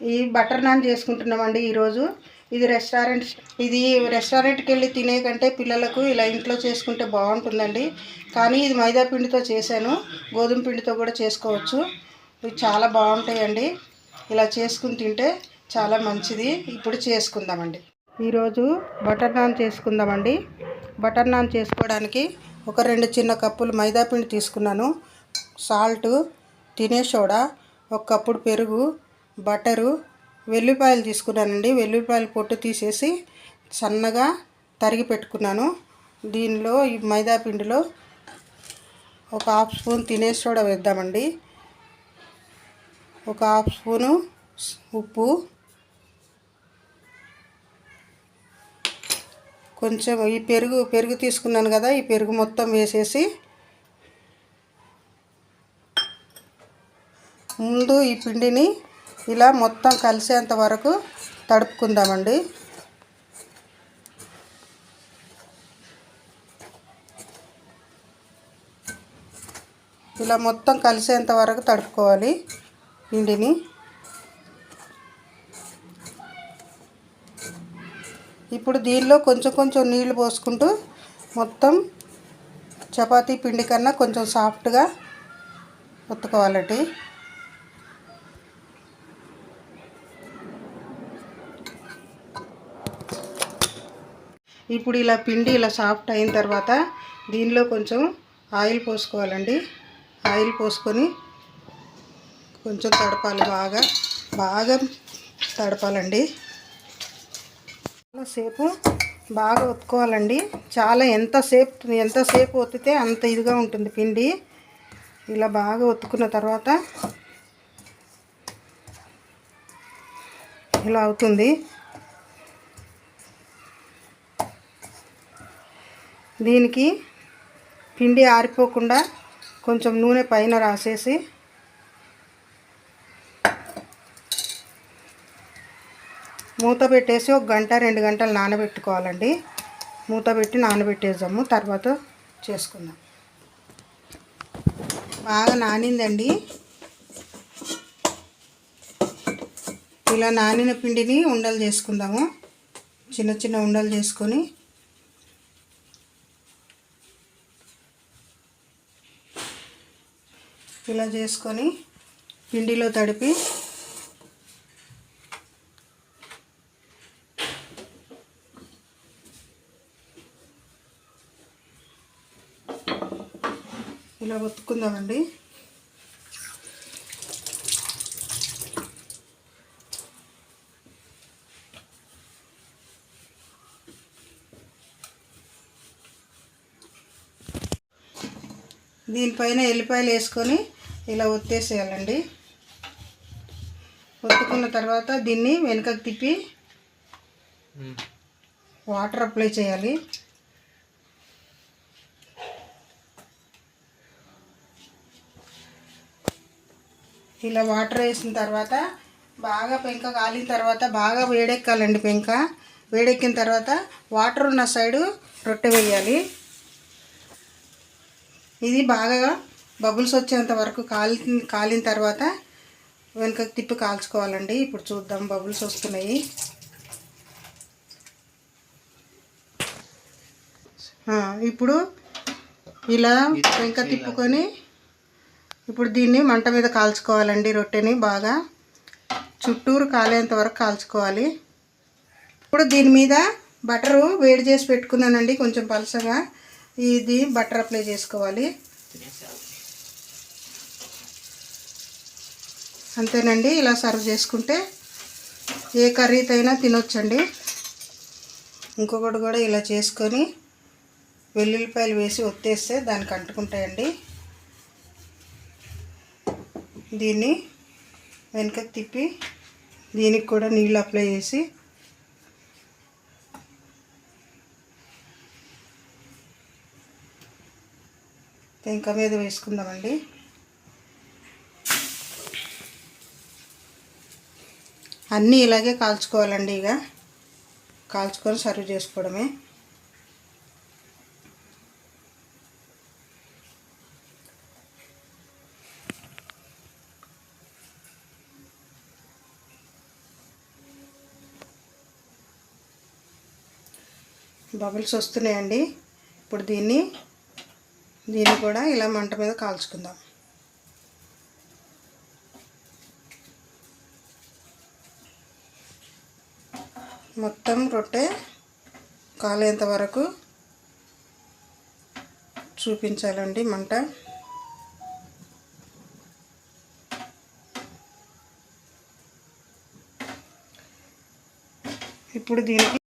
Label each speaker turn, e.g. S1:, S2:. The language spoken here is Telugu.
S1: ఈ బటర్ నాన్ చేసుకుంటున్నామండి ఈరోజు. ఇది రెస్టారెంట్కి వెళ్ళి తినే కంటే పిల్లలకు ఇలా ఇంట్లో చేసుకుంటే బాగుంటుందండి. కానీ ఇది మైదా పిండితో చేశాను, గోధుమ పిండితో కూడా చేసుకోవచ్చు. ఇవి చాలా బాగుంటాయండి. ఇలా చేసుకుని తింటే చాలా మంచిది. ఇప్పుడు చేసుకుందామండి. ఈరోజు బటర్ నాన్ చేసుకుందామండి. బటర్ నాన్ చేసుకోవడానికి ఒక 2 చిన్న కప్పులు మైదా పిండి తీసుకున్నాను, సాల్ట్, తినే సోడా, 1 కప్పుడు పెరుగు, బటరు, వెల్లుల్లిపాయలు తీసుకున్నానండి. వెల్లుల్లిపాయలు పొట్టు తీసేసి సన్నగా తరిగి పెట్టుకున్నాను. దీనిలో ఈ మైదా పిండిలో ఒక 1/2 స్పూన్ తినే సోడా వేద్దామండి. ఒక 1/2 స్పూను ఉప్పు, కొంచెం ఈ పెరుగు తీసుకున్నాను కదా, ఈ పెరుగు మొత్తం వేసేసి ముందు ఈ పిండిని ఇలా మొత్తం కలిసేంత వరకు తడుపుకుందామండి. ఇలా మొత్తం కలిసేంత వరకు తడుపుకోవాలి పిండిని. ఇప్పుడు దీనిలో కొంచెం కొంచెం నీళ్లు పోసుకుంటూ మొత్తం చపాతీ పిండి కన్నా కొంచెం సాఫ్ట్గా ఒత్తుకోవాలండి. ఇప్పుడు ఇలా పిండి ఇలా సాఫ్ట్ అయిన తర్వాత దీనిలో కొంచెం ఆయిల్ పోసుకోవాలండి. ఆయిల్ పోసుకొని కొంచెం తడపాలి, బాగా తడపాలండి. చాలాసేపు బాగా ఒత్తుకోవాలండి. ఎంతసేపు ఒత్తితే అంత ఇదిగా ఉంటుంది పిండి. ఇలా బాగా ఒత్తుకున్న తర్వాత ఇలా అవుతుంది. దీనికి పిండి ఆరిపోకుండా కొంచెం నూనె పైన రాసేసి మూత పెట్టేసి 1 గంట 2 గంటలు నానబెట్టుకోవాలండి. మూత పెట్టి నానబెట్టేద్దాము, తర్వాత చేసుకుందాం. బాగా నానిందండి. ఇలా నానిన పిండిని ఉండలు చేసుకుందాము. చిన్న చిన్న ఉండలు చేసుకొని ఇలా చేసుకొని పిండిలో తడిపి ఇలా ఒత్తుకుందామండి. దీనిపైన ఎల్లిపాయలు వేసుకొని ఇలా ఒత్తేసేయాలండి. ఒత్తుకున్న తర్వాత దీన్ని వెనుకకు తిప్పి వాటర్ అప్లై చేయాలి. ఇలా వాటర్ వేసిన తర్వాత బాగా పెంక కాలిన తర్వాత బాగా వేడెక్కాలండి. పెంక వేడెక్కిన తర్వాత వాటర్ ఉన్న సైడు రొట్టె వేయాలి. ఇది బాగా బబుల్స్ వచ్చేంత వరకు కాలిన తర్వాత వెనుకకు తిప్పి కాల్చుకోవాలండి. ఇప్పుడు చూద్దాం, బబుల్స్ వస్తున్నాయి. ఇప్పుడు ఇలా వెనుక తిప్పుకొని ఇప్పుడు దీన్ని మంట మీద కాల్చుకోవాలండి. రొట్టెని బాగా చుట్టూరు కాలేంత వరకు కాల్చుకోవాలి. ఇప్పుడు దీని మీద బటరు వేడి చేసి పెట్టుకున్నానండి, కొంచెం పలసగా. ఇది బటర్ అప్లై చేసుకోవాలి. అంతేనండి. ఇలా సర్వ్ చేసుకుంటే ఏ కర్రీతో అయినా తినొచ్చండి. ఇంకొకటి కూడా ఇలా చేసుకొని వెల్లుల్లిపాయలు వేసి ఒత్తేస్తే దానికి అంటుకుంటాయండి. దీన్ని వెనుకకి తిప్పి దీనికి కూడా నీళ్ళు అప్లై చేసి పెంక మీద వేసుకుందామండి. అన్నీ ఇలాగే కాల్చుకోవాలండి. ఇక కాల్చుకొని సర్వ్ చేసుకోవడమే. బబుల్స్ వస్తున్నాయండి. ఇప్పుడు దీన్ని కూడా ఇలా మంట మీద కాల్చుకుందాం. మొత్తం రొట్టె కాలేంత వరకు చూపించాలండి మంట. ఇప్పుడు దీనికి